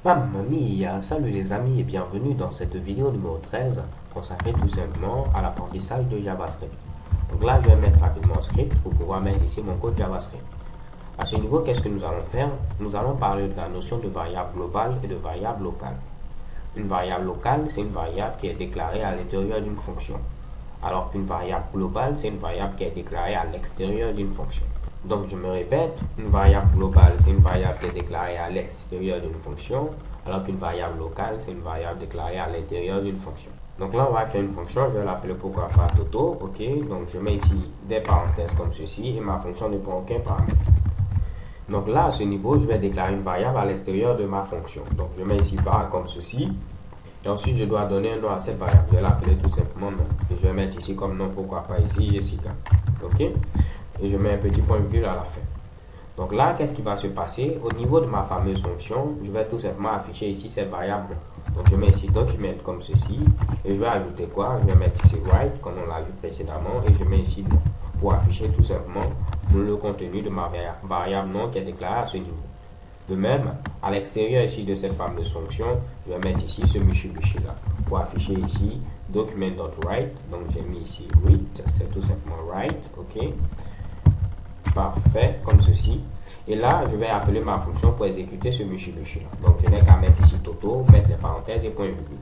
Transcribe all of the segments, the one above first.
Mamma mia, salut les amis et bienvenue dans cette vidéo numéro 13 consacrée tout simplement à l'apprentissage de JavaScript. Donc là, je vais mettre rapidement un script pour pouvoir mettre ici mon code JavaScript. À ce niveau, qu'est-ce que nous allons faire? Nous allons parler de la notion de variable globale et de variable locale. Une variable locale, c'est une variable qui est déclarée à l'intérieur d'une fonction, alors qu'une variable globale, c'est une variable qui est déclarée à l'extérieur d'une fonction. Donc je me répète, une variable globale, c'est une variable qui est déclarée à l'extérieur d'une fonction, alors qu'une variable locale, c'est une variable déclarée à l'intérieur d'une fonction. Donc là, on va créer une fonction, je vais l'appeler pourquoi pas Toto, ok. Donc je mets ici des parenthèses comme ceci, et ma fonction ne prend aucun paramètre. Donc là, à ce niveau, je vais déclarer une variable à l'extérieur de ma fonction. Donc je mets ici var comme ceci, et ensuite je dois donner un nom à cette variable. Je vais l'appeler tout simplement nom. Et je vais mettre ici comme nom, pourquoi pas ici, Jessica. Ok. Et je mets un petit point virgule à la fin. Donc là, qu'est-ce qui va se passer? Au niveau de ma fameuse fonction, je vais tout simplement afficher ici cette variable. Donc je mets ici document comme ceci. Et je vais ajouter quoi? Je vais mettre ici write, comme on l'a vu précédemment. Et je mets ici nom, pour afficher tout simplement le contenu de ma variable nom qui est déclaré à ce niveau. De même, à l'extérieur ici de cette fameuse fonction, je vais mettre ici ce michi là pour afficher ici document.write. Donc j'ai mis ici read, c'est tout simplement write, ok. Parfait, comme ceci. Et là, je vais appeler ma fonction pour exécuter ce michi là. Donc je n'ai qu'à mettre ici Toto, mettre les parenthèses et point virgule.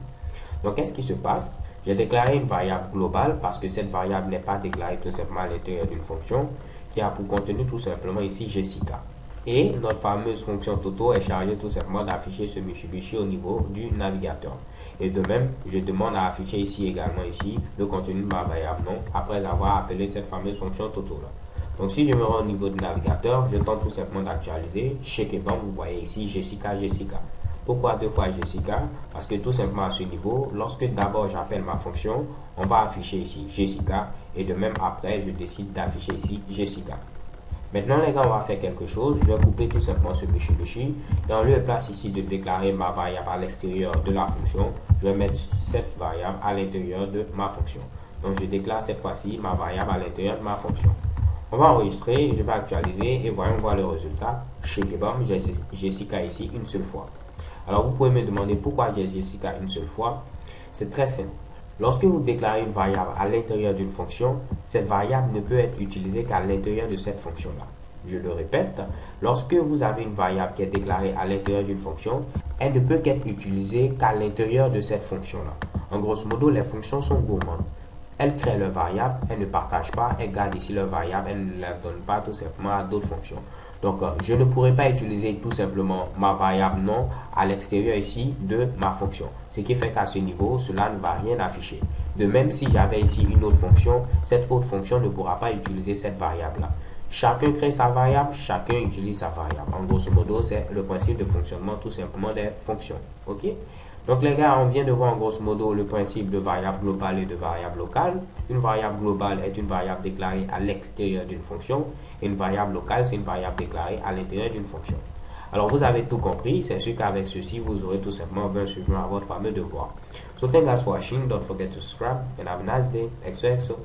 Donc qu'est-ce qui se passe? J'ai déclaré une variable globale parce que cette variable n'est pas déclarée tout simplement à l'intérieur d'une fonction qui a pour contenu tout simplement ici Jessica. Et notre fameuse fonction Toto est chargée tout simplement d'afficher ce Mitsubishi au niveau du navigateur. Et de même, je demande à afficher ici également ici le contenu de ma variable nom après avoir appelé cette fameuse fonction Toto là. Donc si je me rends au niveau du navigateur, je tente tout simplement d'actualiser. Chez Kebam, vous voyez ici Jessica. Pourquoi deux fois Jessica? Parce que tout simplement à ce niveau, lorsque d'abord j'appelle ma fonction, on va afficher ici Jessica et de même après je décide d'afficher ici Jessica. Maintenant les gars, on va faire quelque chose. Je vais couper tout simplement ce Mitsubishi et en lieu et place ici de déclarer ma variable à l'extérieur de la fonction, je vais mettre cette variable à l'intérieur de ma fonction. Donc je déclare cette fois-ci ma variable à l'intérieur de ma fonction. On va enregistrer, je vais actualiser et voyons voir le résultat. Chez Kebam, j'ai Jessica ici une seule fois. Alors vous pouvez me demander pourquoi j'ai Jessica une seule fois. C'est très simple. Lorsque vous déclarez une variable à l'intérieur d'une fonction, cette variable ne peut être utilisée qu'à l'intérieur de cette fonction-là. Je le répète, lorsque vous avez une variable qui est déclarée à l'intérieur d'une fonction, elle ne peut qu'être utilisée qu'à l'intérieur de cette fonction-là. En grosso modo, les fonctions sont gourmandes. Elles créent leurs variables, elles ne partagent pas, elles gardent ici leurs variables, elles ne la donnent pas tout simplement à d'autres fonctions. Donc, je ne pourrais pas utiliser tout simplement ma variable nom à l'extérieur ici de ma fonction. Ce qui fait qu'à ce niveau, cela ne va rien afficher. De même, si j'avais ici une autre fonction, cette autre fonction ne pourra pas utiliser cette variable-là. Chacun crée sa variable, chacun utilise sa variable. En grosso modo, c'est le principe de fonctionnement tout simplement des fonctions. Ok? Donc les gars, on vient de voir en grosso modo le principe de variable globale et de variable locale. Une variable globale est une variable déclarée à l'extérieur d'une fonction et une variable locale, c'est une variable déclarée à l'intérieur d'une fonction. Alors vous avez tout compris, c'est sûr qu'avec ceci, vous aurez tout simplement 20 sur 20 à votre fameux devoir. So thank you guys for watching, don't forget to subscribe and have a nice day. XOXO.